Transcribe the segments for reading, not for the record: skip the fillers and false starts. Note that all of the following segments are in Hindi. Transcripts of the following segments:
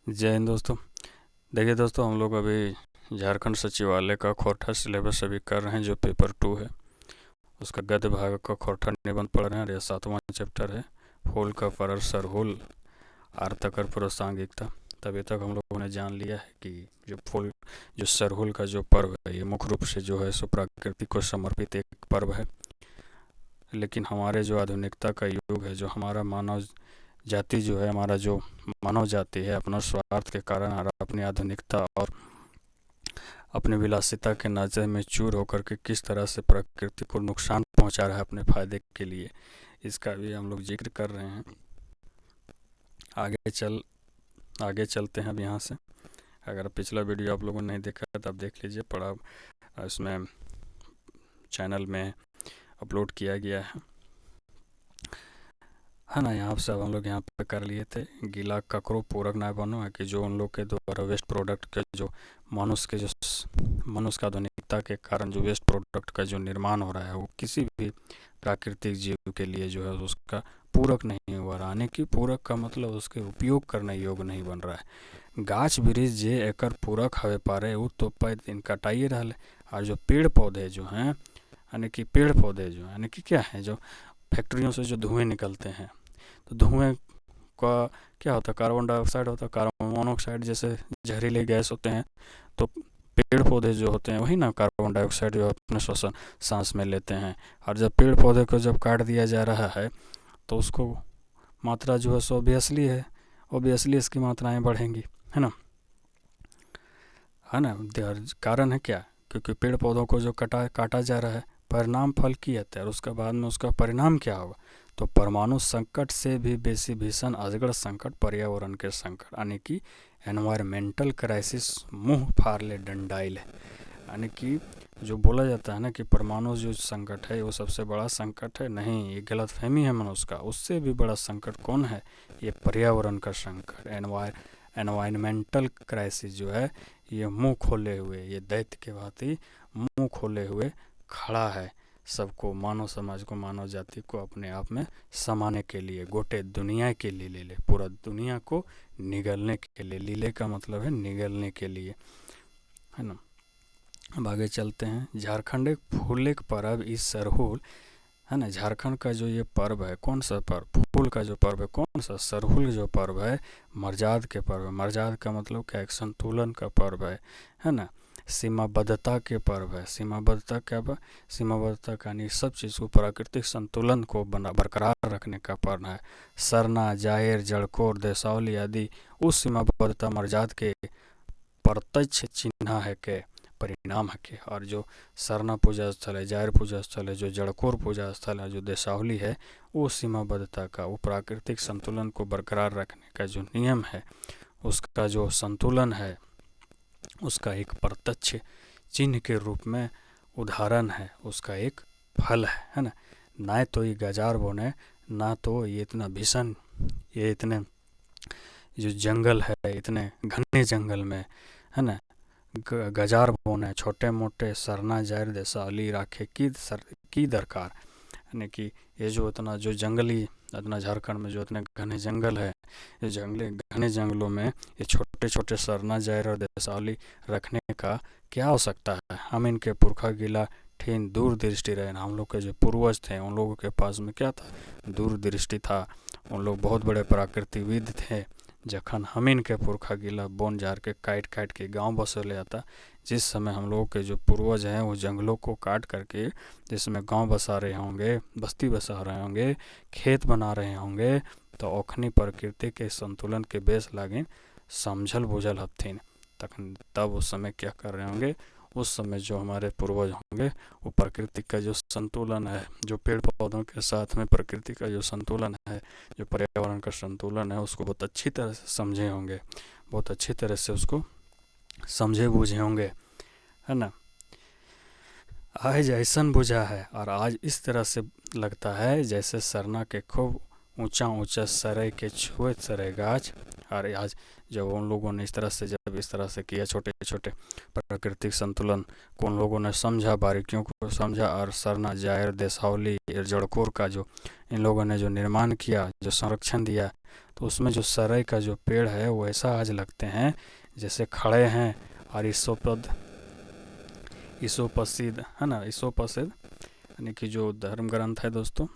जय हिंद दोस्तों। देखिए दोस्तों, हम लोग अभी झारखंड सचिवालय का खोरठा सिलेबस अभी कर रहे हैं, जो पेपर 2 है उसका गद्य भाग का खोरठा निबंध पढ़ रहे हैं और यह 7वां चैप्टर है। होल का परर सरहुल आर्तकर प्रासंगिकता। तभी तक हम लोगों ने जान लिया है कि जो सरहुल का जो पर्व है ये मुख्य रूप से जो है सो प्रकृति को समर्पित एक पर्व है। लेकिन हमारे जो आधुनिकता का युग है, जो हमारा मानव जाति जो है, हमारा जो मानव जाति है, अपना स्वार्थ के कारण और अपनी आधुनिकता और अपनी विलासिता के नज़र में चूर होकर के किस तरह से प्रकृति को नुकसान पहुंचा रहा है अपने फायदे के लिए, इसका भी हम लोग जिक्र कर रहे हैं। आगे चलते हैं अब यहाँ से। अगर पिछला वीडियो आप लोगों ने नहीं देखा है तो आप देख लीजिए, पड़ा इसमें चैनल में अपलोड किया गया है ना। यहाँ से अब हम लोग यहाँ पे कर लिए थे, गीला ककरो पूरक ना बनो है कि जो उन लोग के द्वारा वेस्ट प्रोडक्ट के जो मनुष्य का आधुनिकता के कारण जो वेस्ट प्रोडक्ट का जो निर्माण हो रहा है वो किसी भी प्राकृतिक जीव के लिए जो है उसका पूरक नहीं हो रहा। यानी कि पूरक का मतलब उसके उपयोग करने योग्य नहीं बन रहा है। गाछ वृक्ष जे एकर पूरक हवे पारे वो तो दिन कटाइए रहा है। और जो पेड़ पौधे जो हैं, यानी कि पेड़ पौधे जो यानी कि क्या है, जो फैक्ट्रियों से जो धुएं निकलते हैं, तो धुएं का क्या होता है, कार्बन डाइऑक्साइड होता है, कार्बन मोनोऑक्साइड जैसे जहरीले गैस होते हैं। तो पेड़ पौधे जो होते हैं वही ना कार्बन डाइऑक्साइड जो अपने श्वसन सांस में लेते हैं। और जब पेड़ पौधे को जब काट दिया जा रहा है तो उसको मात्रा जो है सो ऑब्वियसली इसकी मात्राएं बढ़ेंगी, है ना। कारण है क्या, क्योंकि पेड़ पौधों को जो काटा जा रहा है, परिणाम फल की है और उसके बाद में उसका परिणाम क्या होगा, तो परमाणु संकट से भी बेसी भीषण अजगर संकट पर्यावरण के संकट, यानी कि एनवायरमेंटल क्राइसिस मुंह फाड़ ले डंडाइल है। यानी कि जो बोला जाता है ना कि परमाणु जो संकट है वो सबसे बड़ा संकट है, नहीं, ये गलत फहमी है मनुष्य का। उससे भी बड़ा संकट कौन है, ये पर्यावरण का संकट, एनवायरमेंटल क्राइसिस जो है ये मुंह खोले हुए, ये दैत्य के भांति मुंह खोले हुए खड़ा है। सबको, मानव समाज को, मानव जाति को अपने आप में समाने के लिए, गोटे दुनिया के लिए ले ले, पूरा दुनिया को निगलने के लिए, लीले का मतलब है निगलने के लिए, है ना। अब आगे चलते हैं। झारखंड एक फूल एक पर्व इस सरहुल, है ना। झारखंड का जो ये पर्व है, कौन सा पर्व, फूल का जो पर्व है, कौन सा, सरहुल जो पर्व है, मर्जाद के पर्व है। मर्जाद का मतलब क्या, एक संतुलन का पर्व है ना। सीमाबद्धता के पर्व है। सीमाबद्धता क्या है, सीमाबद्धता का यानी सब चीज़ को, प्राकृतिक संतुलन को बरकरार रखने का पर्व है। सरना, जाहिर, जड़कोर, देसावली आदि उस सीमाबद्धता मर्जाद के प्रत्यक्ष चिन्ह है के, परिणाम है के। और जो सरना पूजा स्थल है, जाहिर पूजा स्थल है, जो जड़कोर पूजा स्थल है, जो देसावली है, वो सीमाबद्धता का, वो प्राकृतिक संतुलन को बरकरार रखने का जो नियम है, उसका जो संतुलन है, उसका एक प्रत्यक्ष चिन्ह के रूप में उदाहरण है, उसका एक फल है ना। ना तो ये गजार बोने, ना तो ये इतना भीषण, ये इतने जो जंगल है, इतने घने जंगल में, है ना, गजार बोने, छोटे मोटे सरना, जाहिर, देसावली राखे की दरकार। यानी कि ये जो इतना जो जंगली, इतना झारखंड में जो इतने घने जंगल है, ये घने जंगलों में ये छोटे छोटे सरना, जाहिर और देसावली रखने का क्या हो सकता है। हम इनके पुरखा गिला ठीन दूरदृष्टि रहे, हम लोग के जो पूर्वज थे उन लोगों के पास में क्या था, दूरदृष्टि था। उन लोग बहुत बड़े प्राकृतिकविद थे। जखन हम इनके पुरखा गिला बोन जार के काट के गांव बसले आता, जिस समय हम लोगों के जो पूर्वज हैं वो जंगलों को काट करके जिसमें गांव बसा रहे होंगे, बस्ती बसा रहे होंगे, खेत बना रहे होंगे, तो ओखनी प्रकृति के संतुलन के बेस लागिन समझल बुझल हथिन। तब उस समय क्या कर रहे होंगे, उस समय जो हमारे पूर्वज होंगे वो प्रकृति का जो संतुलन है, जो पेड़ पौधों के साथ में प्रकृति का जो संतुलन है, जो पर्यावरण का संतुलन है, उसको बहुत अच्छी तरह से समझे होंगे, बहुत अच्छी तरह से उसको समझे बूझे होंगे, है ना। आज ऐसन बुझा है, और आज इस तरह से लगता है जैसे सरना के खूब ऊंचा ऊंचा सरे के छुए सरे गाछ, और आज जब उन लोगों ने जब इस तरह से किया, छोटे छोटे प्राकृतिक संतुलन को उन लोगों ने समझा, बारीकियों को समझा, और सरना जायर देसावली जड़कोर का जो इन लोगों ने जो निर्माण किया, जो संरक्षण दिया, तो उसमें जो सरई का जो पेड़ है वो ऐसा आज लगते हैं जैसे खड़े हैं। और ईसोपसिद है ना, ईसोपसिद यानी कि जो धर्म ग्रंथ है दोस्तों,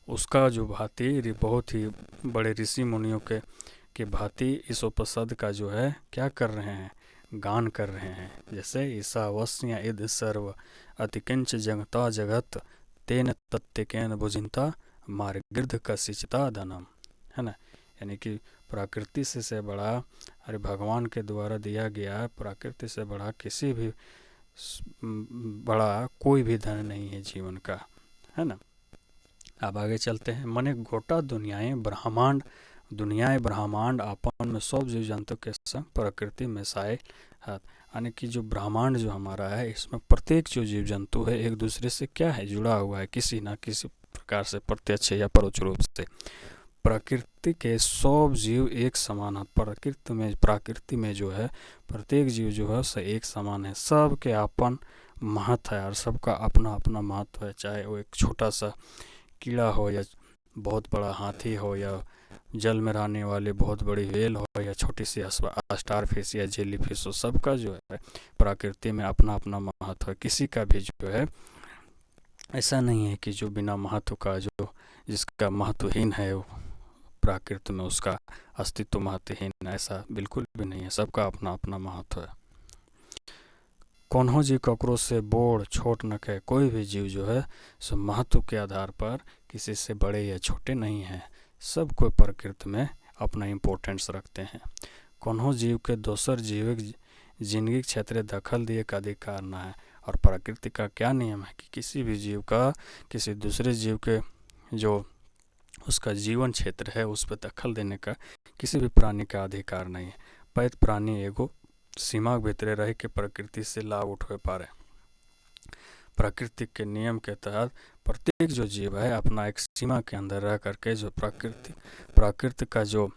उसका जो भांति बहुत ही बड़े ऋषि मुनियों के भांति ईसोपसद का जो है क्या कर रहे हैं, गान कर रहे हैं। जैसे ईसावस्य इद सर्व अतिकिंच जगता जगत तेन तत्तिकेन भुजिंता मार्गिर्ध कसिचता धनम, है ना। यानी कि प्रकृति से बड़ा, अरे भगवान के द्वारा दिया गया प्रकृति से बड़ा किसी भी बड़ा कोई भी धन नहीं है जीवन का, है ना। अब आगे चलते हैं। मने गोटा दुनियाएं ब्रह्मांड आपन में सब जीव जंतु के संग प्रकृति में साए हाथ, यानी कि जो ब्रह्मांड जो हमारा है, इसमें प्रत्येक जो जीव जंतु है एक दूसरे से क्या है, जुड़ा हुआ है, किसी ना किसी प्रकार से, प्रत्यक्ष या परोक्ष रूप से। प्रकृति के सब जीव एक समान है। प्रकृति में जो है प्रत्येक जीव जो है से एक समान है। सबके अपन महत्व है और सबका अपना अपना महत्व है। चाहे वो एक छोटा सा कीड़ा हो या बहुत बड़ा हाथी हो या जल में रहने वाले बहुत बड़ी व्हेल हो या छोटी सी स्टार फिश या जेली फिश हो, सबका जो है प्रकृति में अपना अपना महत्व है। किसी का भी जो है ऐसा नहीं है कि जो बिना महत्व का, जो जिसका महत्वहीन है वो प्रकृति में उसका अस्तित्व महत्वहीन, ऐसा बिल्कुल भी नहीं है। सबका अपना अपना महत्व है। कौनहो जीव ककरो से बोड़ छोट न कहे। कोई भी जीव जो है सो महत्व के आधार पर किसी से बड़े या छोटे नहीं हैं। सब कोई प्रकृति में अपना इम्पोर्टेंस रखते हैं। कौनहो जीव के दोसर जीविक जिंदगी क्षेत्र दखल दिए का अधिकार न है। और प्रकृति का क्या नियम है कि किसी भी जीव का किसी दूसरे जीव के जो उसका जीवन क्षेत्र है उस पर दखल देने का किसी भी प्राणी का अधिकार नहीं है। पैत प्राणी एगो सीमा भीतरे रह के प्रकृति से लाभ उठा पा रहे। प्रकृति के नियम के तहत प्रत्येक जो जीव है अपना एक सीमा के अंदर रह करके जो प्रकृति का जो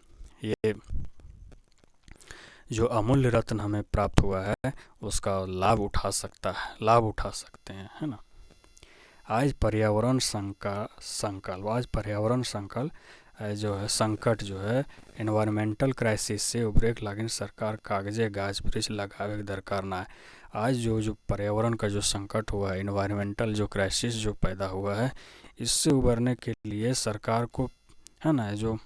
अमूल्य रत्न हमें प्राप्त हुआ है उसका लाभ उठा सकते हैं, है ना। आज पर्यावरण संकल्प जो है संकट जो है एनवायरमेंटल क्राइसिस से उभरे, लेकिन सरकार कागजे गाछ वृक्ष लगावे के दरकार ना है। आज जो पर्यावरण का जो संकट हुआ है, एनवायरमेंटल जो क्राइसिस जो पैदा हुआ है, इससे उभरने के लिए सरकार को, है ना, जो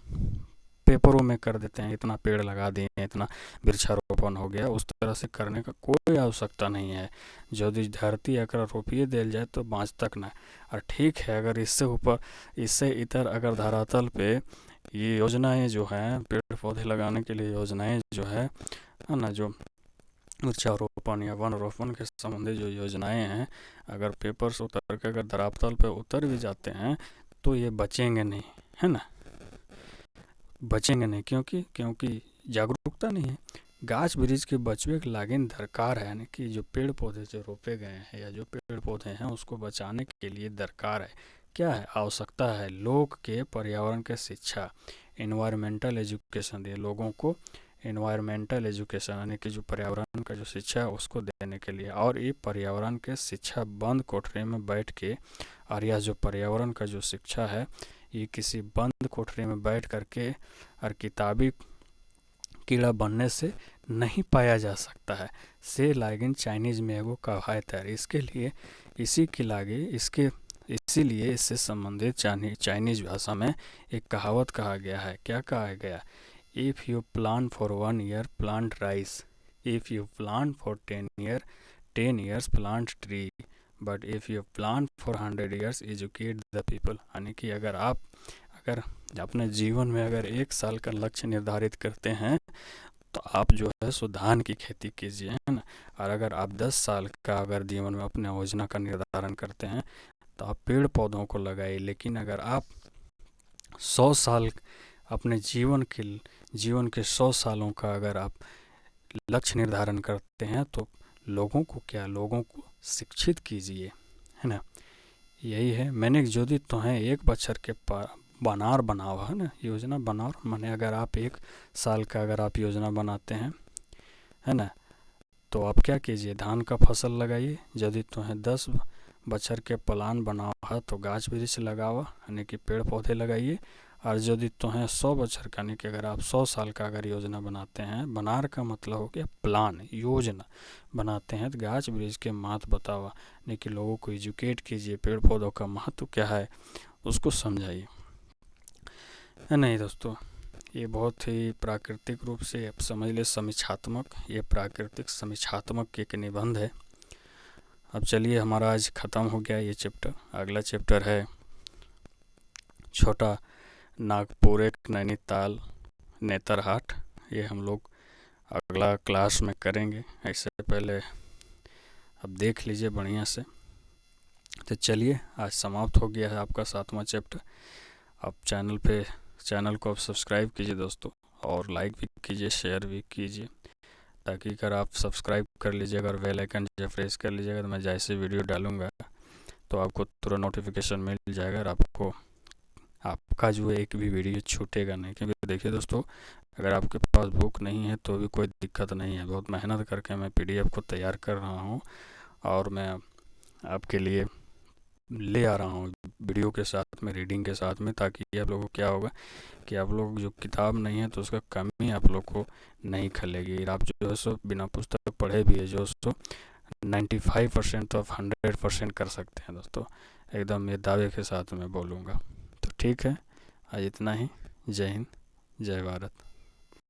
पेपरों में कर देते हैं इतना पेड़ लगा दिए, इतना वृक्षारोपण हो गया, उस तरह से करने का कोई आवश्यकता नहीं है। यदि धरती अगर रोपिए दिल जाए तो बाँच तक ना। और ठीक है, अगर इससे इतर अगर धरातल पे ये योजनाएं जो हैं पेड़ पौधे लगाने के लिए योजनाएं जो है ना, जो वृक्षारोपण या वन रोपण के संबंधी जो योजनाएं हैं, अगर पेपर से उतर के अगर धरातल पे उतर भी जाते हैं तो ये बचेंगे नहीं, है ना, बचेंगे नहीं। क्योंकि जागरूकता नहीं है। गाछ वृक्ष के बचवे के लागिन दरकार है, यानी कि जो पेड़ पौधे जो रोपे गए हैं या जो पेड़ पौधे हैं उसको बचाने के लिए दरकार है, क्या है, आवश्यकता है लोग के पर्यावरण के शिक्षा, इन्वायरमेंटल एजुकेशन दिए लोगों को, इन्वायरमेंटल एजुकेशन यानी कि जो पर्यावरण का जो शिक्षा है उसको देने के लिए। और ये पर्यावरण के शिक्षा बंद कोठरी में बैठ के, और यह जो पर्यावरण का जो शिक्षा है ये किसी बंद कोठरी में बैठ करके और किताबी कीड़ा बनने से नहीं पाया जा सकता है। से लागिन चाइनीज में एगो कहावत है, इसके लिए इसीलिए इससे संबंधित चाइनीज भाषा में एक कहावत कहा गया है। क्या कहा गया? If you plan for 1 year plant rice, if you plan for 10 years plant tree, but if you plan for 100 years educate the people. यानी कि अगर अपने जीवन में अगर 1 साल का लक्ष्य निर्धारित करते हैं तो आप जो है सो धान की खेती कीजिए, है ना। और अगर आप 10 साल का अगर जीवन में अपने योजना का निर्धारण करते हैं तो आप पेड़ पौधों को लगाइए। लेकिन अगर आप 100 साल अपने जीवन के 100 सालों का अगर आप लक्ष्य निर्धारण करते हैं तो लोगों को शिक्षित कीजिए, है ना। यही है। मैंने यदि तुम्हें 1 बछर के बनार बनाओ, है ना, योजना बनाओ माने अगर आप 1 साल का अगर आप योजना बनाते हैं, है ना, तो आप क्या कीजिए, धान का फसल लगाइए। यदि तुम्हें 10 बछर के प्लान बनाओ है तो गाछ वृक्ष लगाओ, यानी कि पेड़ पौधे लगाइए। और यदि तुम्हें 100 बछर का, यानी कि अगर आप 100 साल का अगर योजना बनाते हैं, बनार का मतलब हो गया प्लान, योजना बनाते हैं, तो गाछ वृक्ष के महत्व बताओ, यानी कि लोगों को एजुकेट कीजिए, पेड़ पौधों का महत्व क्या है उसको समझाइए, है नहीं दोस्तों। ये बहुत ही प्राकृतिक रूप से आप समझ ले समीक्षात्मक, ये प्राकृतिक समीक्षात्मक एक निबंध है। अब चलिए, हमारा आज ख़त्म हो गया ये चैप्टर। अगला चैप्टर है छोटा नागपुर, नैनीताल, नेतरहाट। ये हम लोग अगला क्लास में करेंगे। ऐसे पहले अब देख लीजिए बढ़िया से। तो चलिए, आज समाप्त हो गया है आपका 7वां चैप्टर। आप चैनल को आप सब्सक्राइब कीजिए दोस्तों, और लाइक भी कीजिए, शेयर भी कीजिए, ताकि अगर आप सब्सक्राइब कर लीजिएगा और बेल आइकन जब प्रेस कर लीजिएगा तो मैं जैसे वीडियो डालूंगा तो आपको तुरंत नोटिफिकेशन मिल जाएगा, और आपका जो है एक भी वीडियो छूटेगा नहीं। क्योंकि देखिए दोस्तों, अगर आपके पास बुक नहीं है तो भी कोई दिक्कत नहीं है, बहुत मेहनत करके मैं PDF को तैयार कर रहा हूँ और मैं आपके लिए ले आ रहा हूँ वीडियो के साथ में, रीडिंग के साथ में, ताकि आप लोगों को क्या होगा कि आप लोग जो किताब नहीं है तो उसका कमी आप लोग को नहीं खलेगी। आप जो है सो बिना पुस्तक पढ़े भी है जो सो 95% तो आप 100% कर सकते हैं दोस्तों, एकदम ये दावे के साथ मैं बोलूँगा। तो ठीक है, आज इतना ही। जय हिंद, जय भारत।